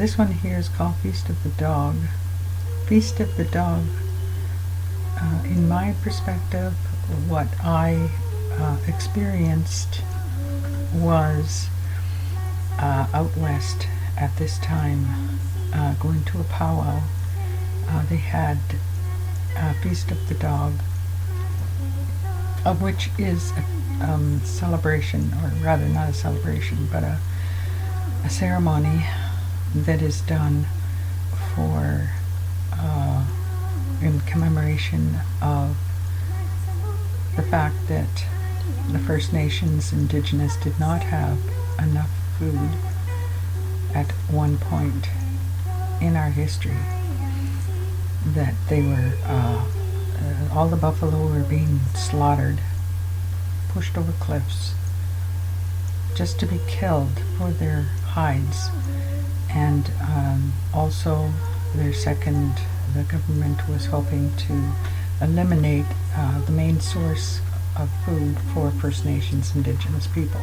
This one here is called Feast of the Dog. Feast of the Dog, in my perspective, what I experienced was out west at this time, going to a powwow. They had a Feast of the Dog, of which is a celebration, or rather not a celebration, but a ceremony that is done for in commemoration of the fact that the First Nations, Indigenous, did not have enough food at one point in our history, that they were all the buffalo were being slaughtered, pushed over cliffs just to be killed for their hides. And also the government was hoping to eliminate the main source of food for First Nations Indigenous people.